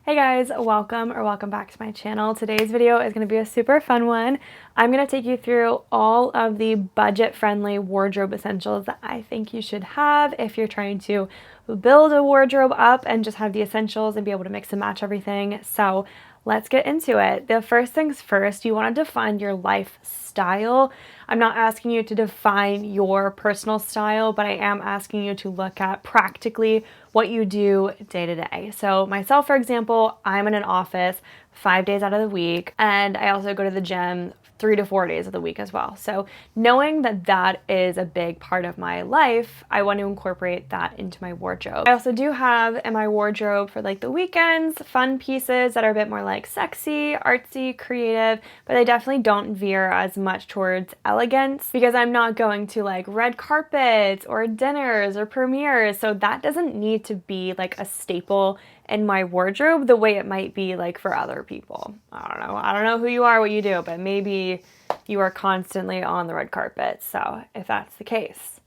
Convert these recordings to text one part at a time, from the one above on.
Hey guys, welcome back to my channel. Today's video is going to be a super fun one. I'm going to take you through all of the budget-friendly wardrobe essentials that I think you should have if you're trying to build a wardrobe up and just have the essentials and be able to mix and match everything. So let's get into it. The first things first, you want to define your lifestyle. I'm not asking you to define your personal style, but I am asking you to look at practically what you do day to day. So myself, for example, I'm in an office 5 days out of the week, and I also go to the gym 3 to 4 days of the week as well. So knowing that that is a big part of my life, I want to incorporate that into my wardrobe. I also do have in my wardrobe for like the weekends, fun pieces that are a bit more like sexy, artsy, creative, but they definitely don't veer as much towards elegance because I'm not going to like red carpets or dinners or premieres. So that doesn't need to be like a staple in my wardrobe the way it might be like for other people. I don't know who you are, what you do, but maybe you are constantly on the red carpet. So if that's the case,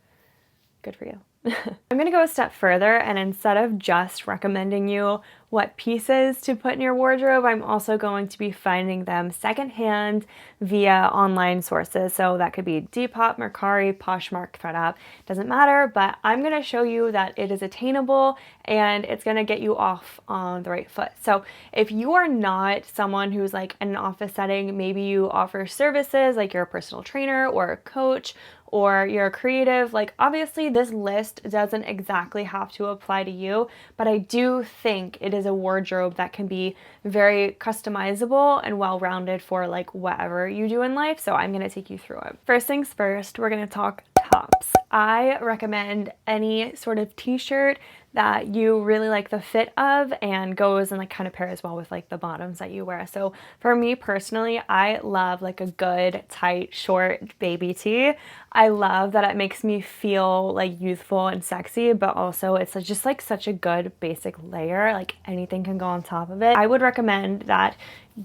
good for you. I'm going to go a step further, and instead of just recommending you what pieces to put in your wardrobe, I'm also going to be finding them secondhand via online sources. So that could be Depop, Mercari, Poshmark, ThredUp, doesn't matter, but I'm going to show you that it is attainable and it's going to get you off on the right foot. So if you are not someone who's like in an office setting, maybe you offer services like you're a personal trainer or a coach, or you're a creative, like obviously this list doesn't exactly have to apply to you, but I do think it is a wardrobe that can be very customizable and well-rounded for like whatever you do in life. So I'm gonna take you through it. First things first, we're gonna talk tops. I recommend any sort of t-shirt that you really like the fit of and goes and like kind of pairs well with like the bottoms that you wear. So for me personally, I love like a good tight short baby tee. I love that it makes me feel like youthful and sexy, but also it's just like such a good basic layer, like anything can go on top of it. I would recommend that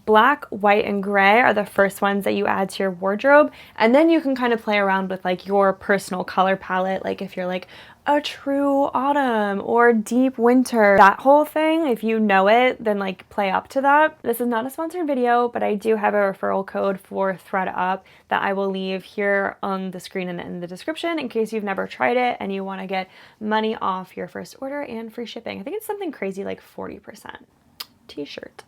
black, white, and gray are the first ones that you add to your wardrobe, and then you can kind of play around with like your personal color palette, like if you're like a true autumn or deep winter, that whole thing, if you know it, then like play up to that. This is not a sponsored video, but I do have a referral code for ThredUp that I will leave here on the screen and in the description in case you've never tried it and you want to get money off your first order and free shipping. I think it's something crazy like 40%. T-shirt.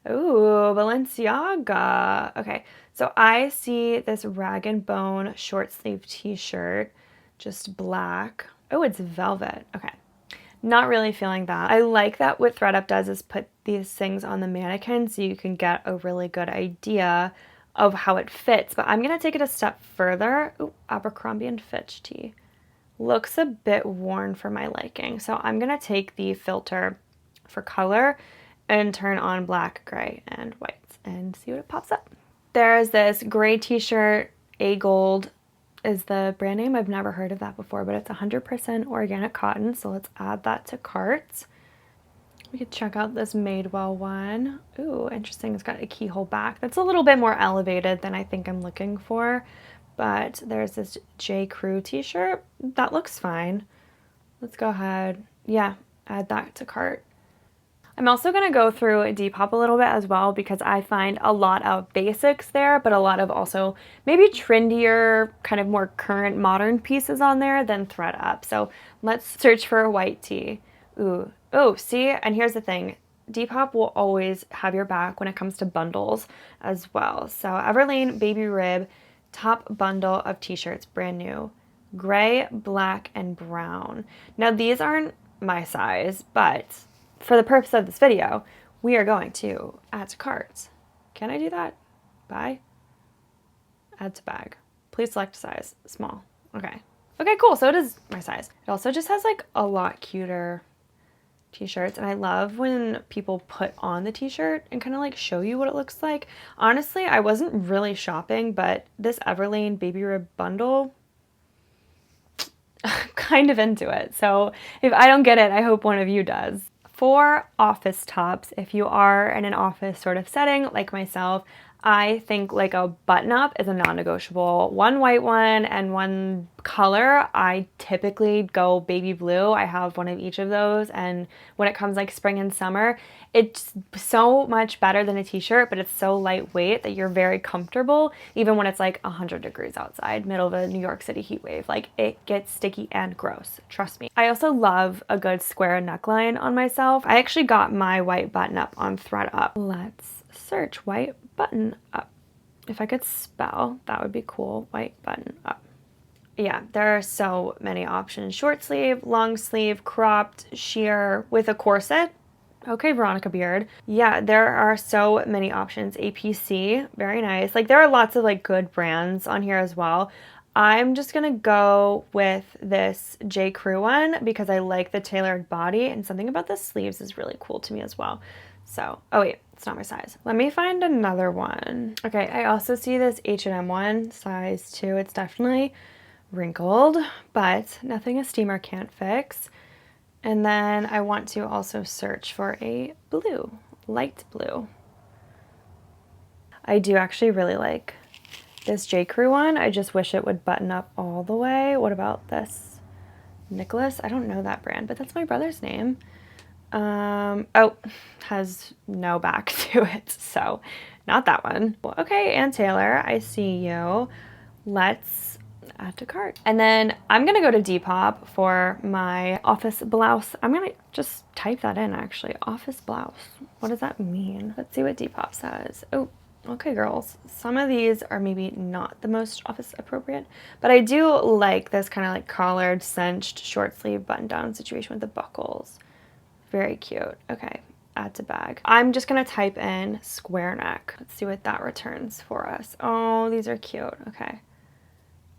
Ooh, Balenciaga. Okay, so I see this rag and bone short sleeve t-shirt, just black. Oh, it's velvet. Okay, not really feeling that. I like that what ThredUp does is put these things on the mannequin so you can get a really good idea of how it fits, but I'm gonna take it a step further. Ooh, Abercrombie and Fitch tee. Looks a bit worn for my liking, so I'm gonna take the filter for color and turn on black, gray, and whites and see what it pops up. There's this gray t-shirt, A Gold is the brand name. I've never heard of that before, but it's 100% organic cotton, so let's add that to carts. We could check out this Madewell one. Ooh, interesting, it's got a keyhole back. That's a little bit more elevated than I think I'm looking for, but there's this J. Crew t-shirt. That looks fine. Let's go ahead, yeah, add that to cart. I'm also going to go through Depop a little bit as well because I find a lot of basics there, but a lot of also maybe trendier, kind of more current modern pieces on there than ThredUp. So let's search for a white tee. Ooh, oh, see, and here's the thing. Depop will always have your back when it comes to bundles as well. So Everlane Baby Rib top bundle of t-shirts, brand new, gray, black, and brown. Now these aren't my size, but for the purpose of this video, we are going to add to cart. Can I do that? Buy? Add to bag. Please select size. Small. Okay. Okay, cool. So it is my size. It also just has like a lot cuter t-shirts, and I love when people put on the t-shirt and kind of like show you what it looks like. Honestly, I wasn't really shopping, but this Everlane Baby Rib bundle, I'm kind of into it. So if I don't get it, I hope one of you does. For office tops, if you are in an office sort of setting like myself, I think like a button up is a non-negotiable. One white one and one color. I typically go baby blue. I have one of each of those, and when it comes like spring and summer, it's so much better than a t-shirt, but it's so lightweight that you're very comfortable even when it's like 100 degrees outside, middle of a New York City heat wave. Like, it gets sticky and gross, trust me. I also love a good square neckline on myself. I actually got my white button up on thredUP. Let's search white button up. If I could spell, that would be cool. White button up. Yeah, there are so many options. Short sleeve, long sleeve, cropped, sheer, with a corset. Okay, Veronica Beard. Yeah, there are so many options. APC, very nice. Like, there are lots of like good brands on here as well. I'm just gonna go with this J. Crew one because I like the tailored body, and something about the sleeves is really cool to me as well. So, oh wait, it's not my size. Let me find another one. Okay, I also see this H&M one, size 2. It's definitely wrinkled, but nothing a steamer can't fix. And then I want to also search for a blue, light blue. I do actually really like this J. Crew one. I just wish it would button up all the way. What about this? Nicholas? I don't know that brand, but that's my brother's name. Oh, has no back to it, so not that one. Okay, Ann Taylor, I see you. Let's add to cart. And then I'm gonna go to Depop for my office blouse. I'm gonna just type that in actually, office blouse. What does that mean? Let's see what Depop says. Oh, okay girls, some of these are maybe not the most office appropriate, but I do like this kind of like collared, cinched, short sleeve button down situation with the buckles. Very cute. Okay, add to bag. I'm just gonna type in square neck. Let's see what that returns for us. Oh, these are cute. Okay.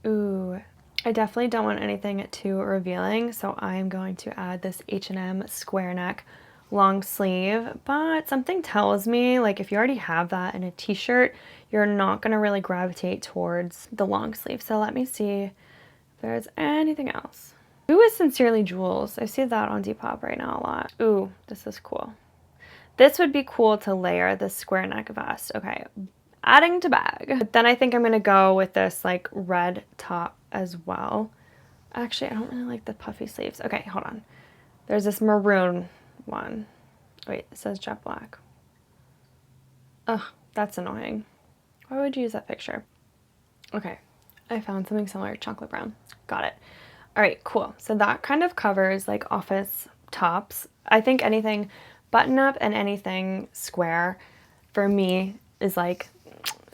Ooh, I definitely don't want anything too revealing, so I'm going to add this H&M square neck long sleeve, but something tells me like if you already have that in a t-shirt, you're not gonna really gravitate towards the long sleeve. So let me see if there's anything else. Who is Sincerely Jules? I see that on Depop right now a lot. Ooh, this is cool. This would be cool to layer this square neck vest. Okay, adding to bag. But then I think I'm gonna go with this like red top as well. Actually, I don't really like the puffy sleeves. Okay, hold on. There's this maroon one. Wait, it says jet black. Ugh, that's annoying. Why would you use that picture? Okay, I found something similar, chocolate brown. Got it. All right, cool. So that kind of covers like office tops. I think anything button up and anything square for me is like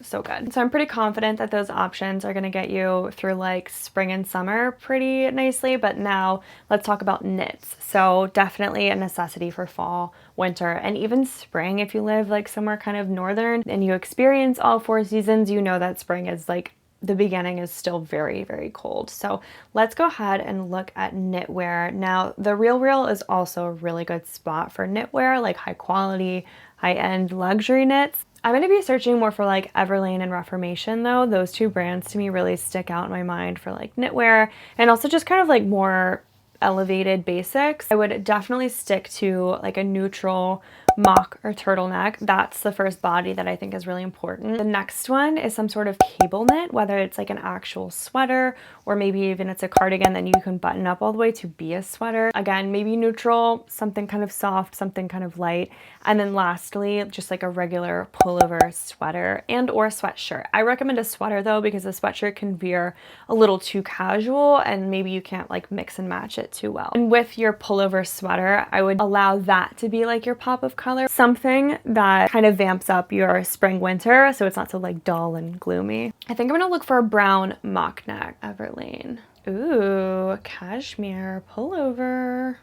so good. So I'm pretty confident that those options are gonna get you through like spring and summer pretty nicely, but now let's talk about knits. So definitely a necessity for fall, winter, and even spring. If you live like somewhere kind of northern and you experience all 4 seasons, you know that spring is like the beginning is still very, very cold. So let's go ahead and look at knitwear. Now, the RealReal is also a really good spot for knitwear, like high quality, high-end luxury knits. I'm going to be searching more for like Everlane and Reformation though. Those 2 brands to me really stick out in my mind for like knitwear and also just kind of like more elevated basics. I would definitely stick to like a neutral mock or turtleneck. That's the first body that I think is really important. The next one is some sort of cable knit, whether it's like an actual sweater or maybe even it's a cardigan that you can button up all the way to be a sweater. Again, maybe neutral, something kind of soft, something kind of light. And then lastly, just like a regular pullover sweater and or sweatshirt. I recommend a sweater though, because a sweatshirt can veer a little too casual and maybe you can't like mix and match it too well. And with your pullover sweater, I would allow that to be like your pop of color, something that kind of vamps up your spring winter so it's not so like dull and gloomy. I think I'm gonna look for a brown mock neck. Everlane. Ooh, cashmere pullover.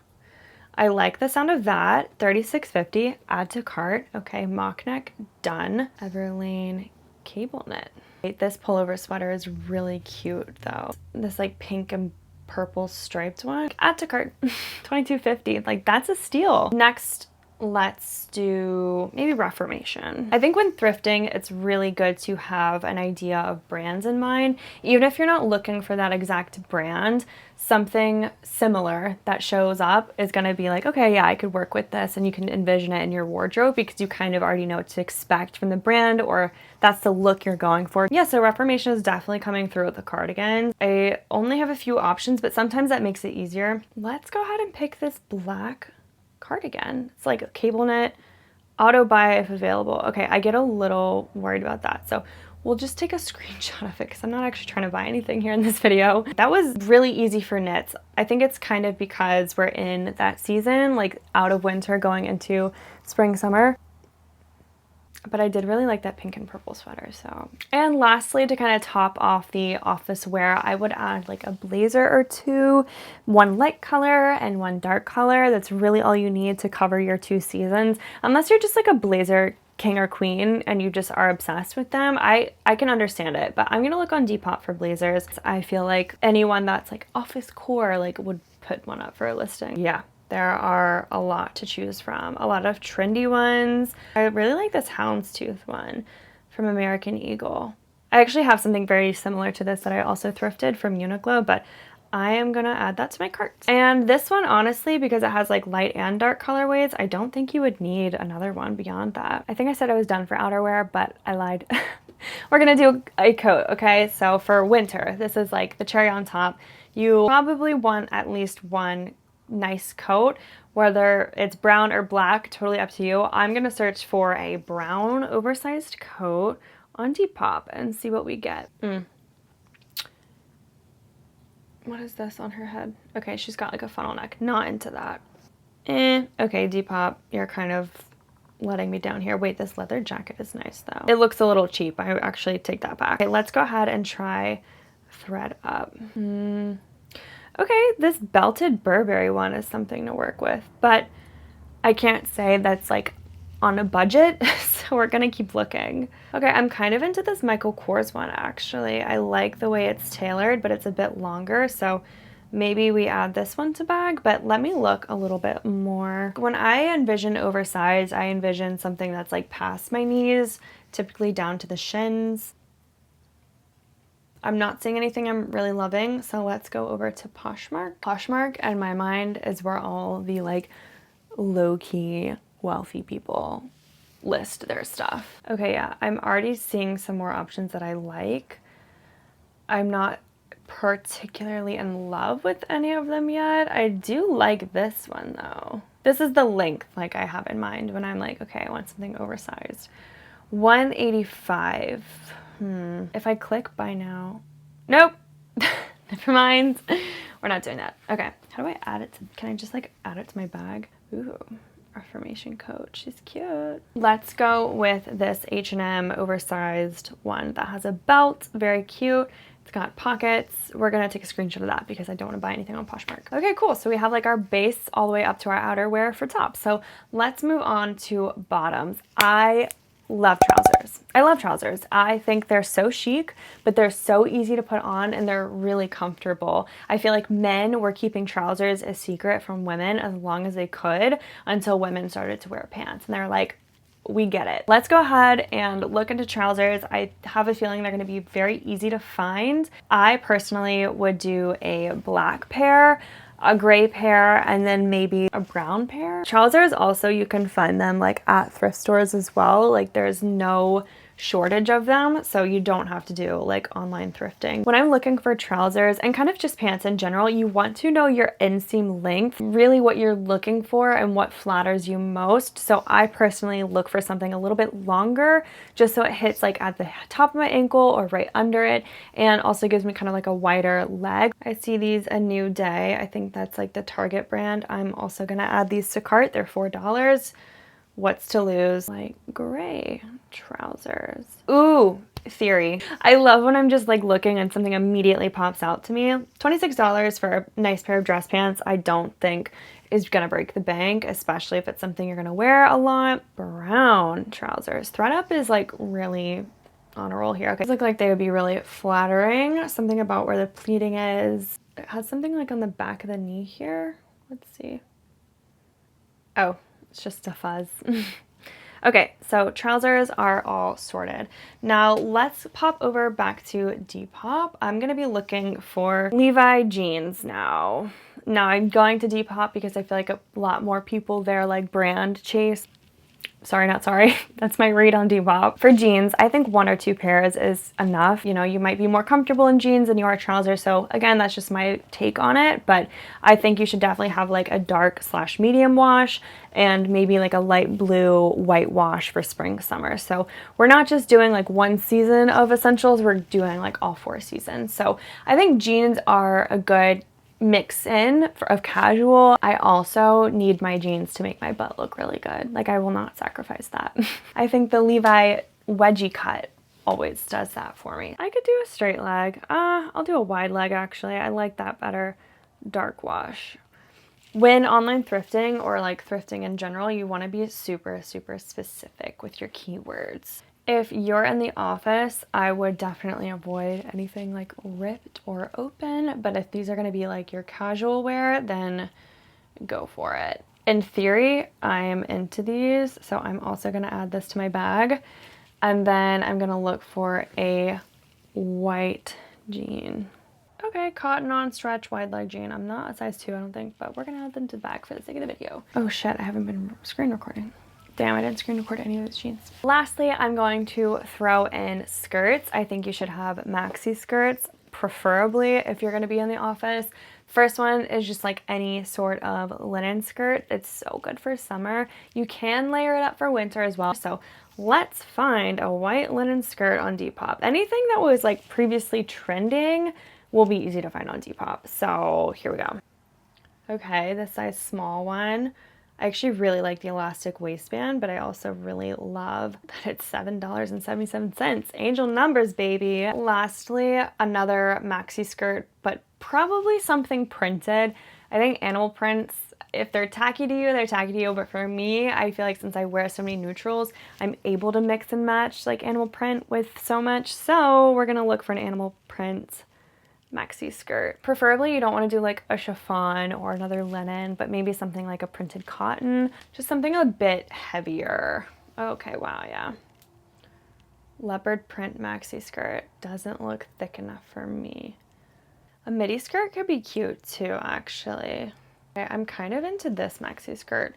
I like the sound of that. $36.50, add to cart. Okay, mock neck, done. Everlane cable knit. This pullover sweater is really cute though. This like pink and purple striped one. Add to cart, $22.50. Like that's a steal. Next let's do maybe Reformation. I think when thrifting, it's really good to have an idea of brands in mind. Even if you're not looking for that exact brand, something similar that shows up is going to be like, okay, yeah, I could work with this, and you can envision it in your wardrobe because you kind of already know what to expect from the brand, or that's the look you're going for. Yeah, so Reformation is definitely coming through with the cardigan. I only have a few options, but sometimes that makes it easier. Let's go ahead and pick this black cardigan. It's like a cable knit, auto buy if available. Okay, I get a little worried about that, so we'll just take a screenshot of it because I'm not actually trying to buy anything here in this video. That was really easy for knits. I think it's kind of because we're in that season, like out of winter going into spring, summer. But I did really like that pink and purple sweater, so. And lastly, to kind of top off the office wear, I would add like a blazer or two, one light color and one dark color. That's really all you need to cover your 2 seasons. Unless you're just like a blazer king or queen and you just are obsessed with them, I can understand it. But I'm gonna look on Depop for blazers. I feel like anyone that's like office core like would put one up for a listing. Yeah. There are a lot to choose from, a lot of trendy ones. I really like this houndstooth one from American Eagle. I actually have something very similar to this that I also thrifted from Uniqlo, but I am gonna add that to my cart. And this one, honestly, because it has like light and dark colorways, I don't think you would need another one beyond that. I think I said I was done for outerwear, but I lied. We're gonna do a coat, okay? So for winter, this is like the cherry on top. You probably want at least one nice coat, whether it's brown or black, totally up to you. I'm gonna search for a brown oversized coat on Depop and see what we get. What is this on her head? Okay, she's got like a funnel neck. Not into that. Okay, Depop, you're kind of letting me down here. Wait, this leather jacket is nice though. It looks a little cheap. I would actually take that back. Okay, let's go ahead and try thread up. Okay, this belted Burberry one is something to work with, but I can't say that's like on a budget, so we're gonna keep looking. Okay, I'm kind of into this Michael Kors one actually. I like the way it's tailored, but it's a bit longer, so maybe we add this one to bag, but let me look a little bit more. When I envision oversized, I envision something that's like past my knees, typically down to the shins. I'm not seeing anything I'm really loving, so let's go over to Poshmark. Poshmark, in my mind, is where all the like low-key wealthy people list their stuff. Okay, yeah, I'm already seeing some more options that I like. I'm not particularly in love with any of them yet. I do like this one though. This is the length like I have in mind when I'm like, okay, I want something oversized. $185. If I click buy now, nope, never mind. We're not doing that. Okay, how do I add it to, can I just like add it to my bag? Ooh, Reformation coat, she's cute. Let's go with this H&M oversized one that has a belt, very cute. It's got pockets. We're gonna take a screenshot of that because I don't want to buy anything on Poshmark. Okay, cool. So we have like our base all the way up to our outerwear for tops. So let's move on to bottoms. I love trousers. I love trousers. I think they're so chic, but they're so easy to put on and they're really comfortable. I feel like men were keeping trousers a secret from women as long as they could until women started to wear pants. And they're like, we get it. Let's go ahead and look into trousers. I have a feeling they're going to be very easy to find. I personally would do a black pair, a gray pair, and then maybe a brown pair. Trousers also, you can find them like at thrift stores as well. Like there's no shortage of them, so you don't have to do like online thrifting. When I'm looking for trousers and kind of just pants in general, you want to know your inseam length, really what you're looking for and what flatters you most. So I personally look for something a little bit longer just so it hits like at the top of my ankle or right under it, and also gives me kind of like a wider leg. I see these A New Day. I think that's like the Target brand. I'm also gonna add these to cart. They're $4. What's to lose? Like gray trousers. Ooh, Theory. I love when I'm just like looking and something immediately pops out to me. $26 for a nice pair of dress pants, I don't think is gonna break the bank, especially if it's something you're gonna wear a lot. Brown trousers. Thread up is like really on a roll here. Okay, these look like they would be really flattering. Something about where the pleating is. It has something like on the back of the knee here. Let's see. Oh, It's just a fuzz. Okay, so trousers are all sorted. Now let's pop over back to Depop. I'm gonna be looking for Levi jeans now. Now I'm going to Depop because I feel like a lot more people there like brand chase. Sorry, not sorry. That's my read on Depop. For jeans, I think 1 or 2 pairs is enough. You know, you might be more comfortable in jeans than you are trousers. So again, that's just my take on it. But I think you should definitely have like a dark/medium wash and maybe like a light blue white wash for spring, summer. So we're not just doing like 1 season of essentials, we're doing like all 4 seasons. So I think jeans are a good mix in of casual. I also need my jeans to make my butt look really good. Like I will not sacrifice that. I think the Levi wedgie cut always does that for me. I could do a straight leg. I'll do a wide leg actually. I like that better. Dark wash. When online thrifting or like thrifting in general, you want to be super specific with your keywords. If you're in the office, I would definitely avoid anything like ripped or open, but if these are going to be like your casual wear, then go for it. In theory, I'm into these, so I'm also going to add this to my bag, and then I'm going to look for a white jean. Okay, cotton on stretch wide leg jean. I'm not a size 2, I don't think, but we're going to add them to the bag for the sake of the video. Oh shit, I haven't been screen recording. Damn, I didn't screen record any of those jeans. Lastly, I'm going to throw in skirts. I think you should have maxi skirts, preferably if you're going to be in the office. First one is just like any sort of linen skirt. It's so good for summer. You can layer it up for winter as well. So let's find a white linen skirt on Depop. Anything that was like previously trending will be easy to find on Depop. So here we go. Okay, the size small one. I actually really like the elastic waistband, but I also really love that it's $7.77. Angel numbers, baby. Lastly, another maxi skirt, but probably something printed. I think animal prints, if they're tacky to you, they're tacky to you. But for me, I feel like since I wear so many neutrals, I'm able to mix and match like animal print with so much. So we're gonna look for an animal print maxi skirt. Preferably you don't want to do like a chiffon or another linen, but maybe something like a printed cotton, just something a bit heavier. Okay, wow, yeah. Leopard print maxi skirt doesn't look thick enough for me. A midi skirt could be cute too, actually. Okay, I'm kind of into this maxi skirt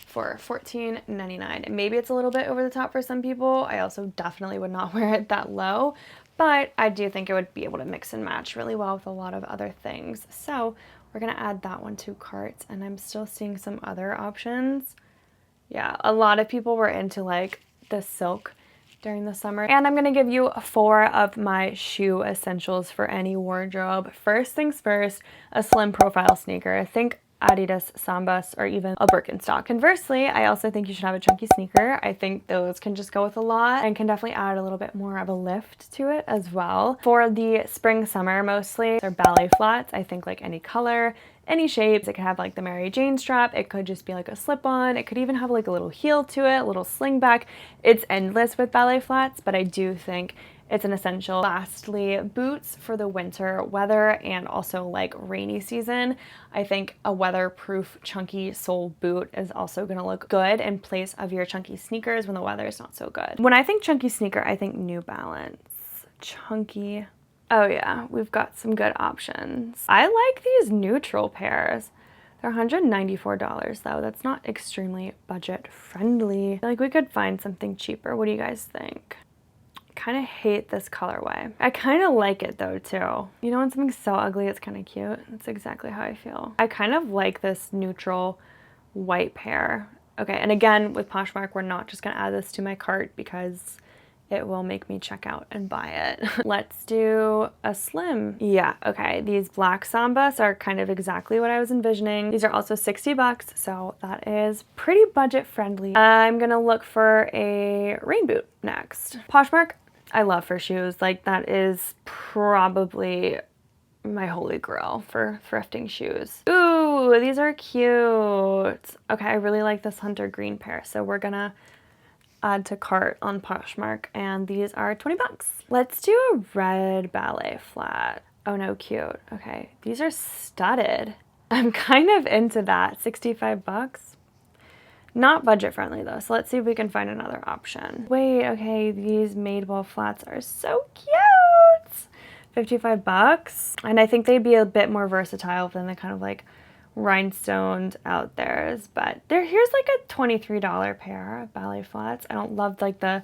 for $14.99. Maybe it's a little bit over the top for some people. I also definitely would not wear it that low, but I do think it would be able to mix and match really well with a lot of other things. So we're gonna add that one to carts, and I'm still seeing some other options. Yeah, a lot of people were into like the silk during the summer. And I'm gonna give you 4 of my shoe essentials for any wardrobe. First things first, a slim profile sneaker. Think Adidas Sambas or even a Birkenstock. Conversely, I also think you should have a chunky sneaker. I think those can just go with a lot and can definitely add a little bit more of a lift to it as well. For the spring summer, mostly they're ballet flats. I think like any color, any shapes. It could have like the Mary Jane strap. It could just be like a slip-on. It could even have like a little heel to it, a little sling back. It's endless with ballet flats, but I do think it's an essential. Lastly, boots for the winter weather and also like rainy season. I think a weatherproof chunky sole boot is also gonna look good in place of your chunky sneakers when the weather is not so good. When I think chunky sneaker, I think New Balance. Chunky. Oh yeah, we've got some good options. I like these neutral pairs. They're $194 though. That's not extremely budget friendly. Like we could find something cheaper. What do you guys think? Kind of hate this colorway. I kind of like it though too. You know when something's so ugly it's kind of cute? That's exactly how I feel. I kind of like this neutral white pair. Okay, and again with Poshmark, we're not just gonna add this to my cart because it will make me check out and buy it. Let's do a slim. Yeah, okay, these black Sambas are kind of exactly what I was envisioning. These are also 60 bucks, so that is pretty budget friendly. I'm gonna look for a rain boot next. Poshmark, I love for shoes. Like that is probably my holy grail for thrifting shoes. Ooh, these are cute. Okay, I really like this hunter green pair, so we're gonna add to cart on Poshmark, and these are 20 bucks. Let's do a red ballet flat. Oh no, cute. Okay, these are studded. I'm kind of into that. 65 bucks. Not budget friendly though, so let's see if we can find another option. Wait, okay, these Madewell flats are so cute. 55 bucks. And I think they'd be a bit more versatile than the kind of like rhinestoned out theirs, but here's like a $23 pair of ballet flats. I don't love like the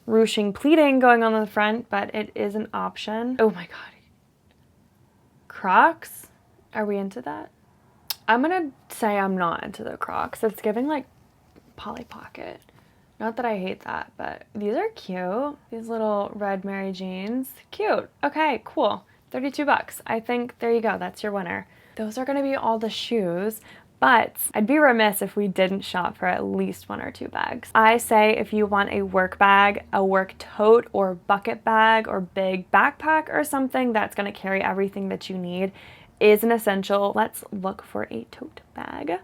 ruching pleating going on the front, but it is an option. Oh my god. Crocs? Are we into that? I'm gonna say I'm not into the Crocs. It's giving like Polly Pocket. Not that I hate that, but these are cute. These little red Mary Janes. Cute. Okay, cool. 32 bucks. I think there you go. That's your winner. Those are gonna be all the shoes, but I'd be remiss if we didn't shop for at least 1 or 2 bags. I say if you want a work bag, a work tote or bucket bag or big backpack or something that's gonna carry everything that you need is an essential. Let's look for a tote bag.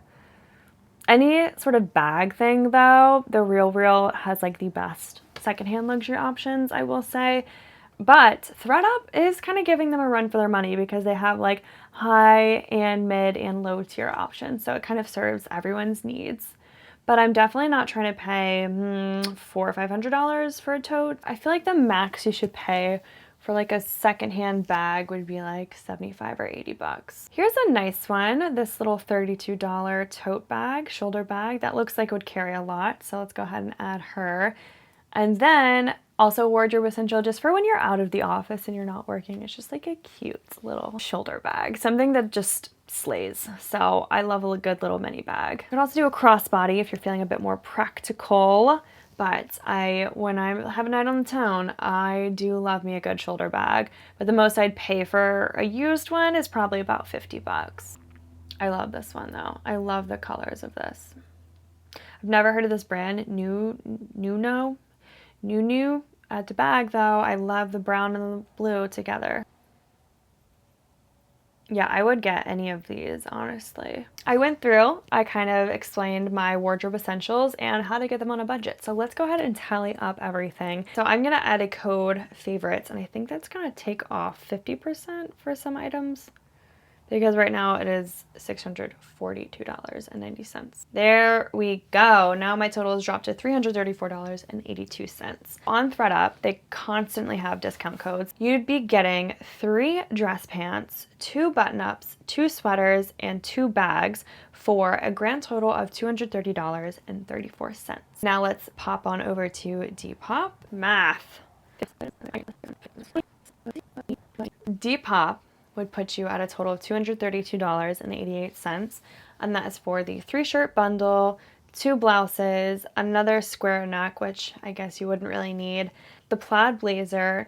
Any sort of bag thing though, the RealReal has like the best secondhand luxury options, I will say. But thredUP is kind of giving them a run for their money because they have like high and mid and low tier options. So it kind of serves everyone's needs. But I'm definitely not trying to pay $400 or $500 for a tote. I feel like the max you should pay for like a secondhand bag would be like 75 or 80 bucks. Here's a nice one, this little $32 tote bag, shoulder bag, that looks like it would carry a lot. So let's go ahead and add her. And then also a wardrobe essential just for when you're out of the office and you're not working. It's just like a cute little shoulder bag, something that just slays. So I love a good little mini bag. You can also do a crossbody if you're feeling a bit more practical. But when I have a night on the town, I do love me a good shoulder bag. But the most I'd pay for a used one is probably about 50 bucks. I love this one though. I love the colors of this. I've never heard of this brand, Nuno. Add to bag though. I love the brown and the blue together. Yeah, I would get any of these, honestly. I went through, I kind of explained my wardrobe essentials and how to get them on a budget. So let's go ahead and tally up everything. So I'm gonna add a code favorites, and I think that's gonna take off 50% for some items, because right now it is $642.90. There we go. Now my total has dropped to $334.82. On thredUP, they constantly have discount codes. You'd be getting 3 dress pants, 2 button-ups, 2 sweaters, and 2 bags for a grand total of $230.34. Now let's pop on over to Depop. Math. Depop would put you at a total of $232.88, and that is for the 3-shirt bundle, 2 blouses, another square neck, which I guess you wouldn't really need, the plaid blazer,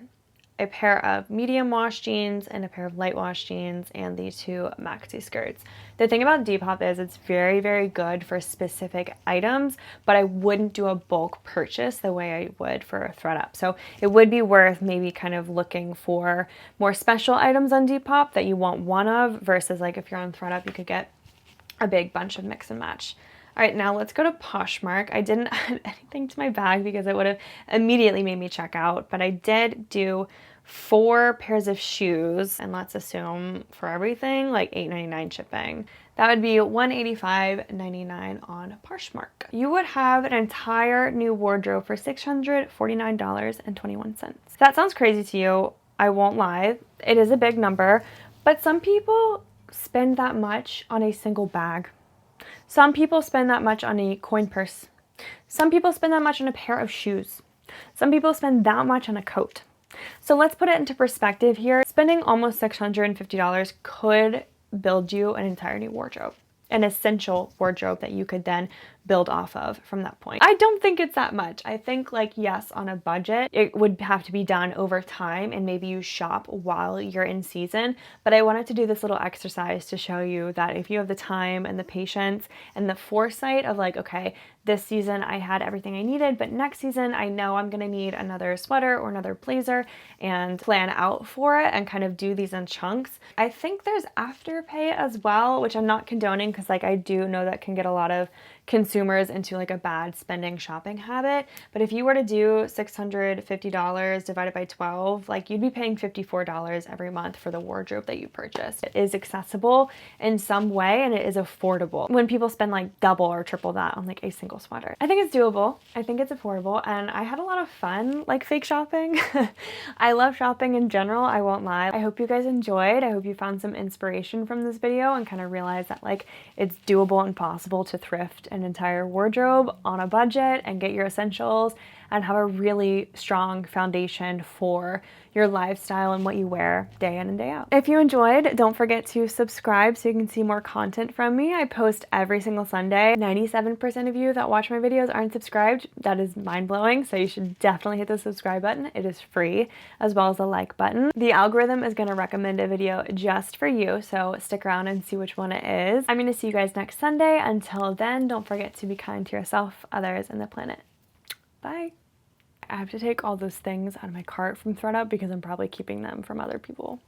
a pair of medium wash jeans and a pair of light wash jeans, and the 2 maxi skirts. The thing about Depop is it's very, very good for specific items, but I wouldn't do a bulk purchase the way I would for a thredUP. So it would be worth maybe kind of looking for more special items on Depop that you want one of, versus like if you're on thredUP, you could get a big bunch of mix and match. All right, now let's go to Poshmark. I didn't add anything to my bag because it would have immediately made me check out, but I did do 4 pairs of shoes, and let's assume for everything like $8.99 shipping. That would be $185.99 on Poshmark. You would have an entire new wardrobe for $649.21. That sounds crazy to you, I won't lie. It is a big number, but some people spend that much on a single bag. Some people spend that much on a coin purse. Some people spend that much on a pair of shoes. Some people spend that much on a coat. So let's put it into perspective here. Spending almost $650 could build you an entire new wardrobe, an essential wardrobe that you could then build off of from that point. I don't think it's that much. I think like, yes, on a budget, it would have to be done over time and maybe you shop while you're in season. But I wanted to do this little exercise to show you that if you have the time and the patience and the foresight of like, okay, this season I had everything I needed, but next season I know I'm gonna need another sweater or another blazer, and plan out for it and kind of do these in chunks. I think there's Afterpay as well, which I'm not condoning because like I do know that can get a lot of consumers into like a bad spending shopping habit. But if you were to do $650 divided by 12, like you'd be paying $54 every month for the wardrobe that you purchased. It is accessible in some way and it is affordable when people spend like double or triple that on like a single sweater. I think it's doable. I think it's affordable, and I had a lot of fun like fake shopping. I love shopping in general, I won't lie. I hope you guys enjoyed. I hope you found some inspiration from this video and kind of realized that like it's doable and possible to thrift an entire wardrobe on a budget and get your essentials and have a really strong foundation for your lifestyle and what you wear day in and day out. If you enjoyed, don't forget to subscribe so you can see more content from me. I post every single Sunday. 97% of you that watch my videos aren't subscribed. That is mind-blowing, so you should definitely hit the subscribe button. It is free, as well as the like button. The algorithm is gonna recommend a video just for you, so stick around and see which one it is. I'm gonna see you guys next Sunday. Until then, don't forget to be kind to yourself, others, and the planet. Bye. I have to take all those things out of my cart from ThredUp because I'm probably keeping them from other people.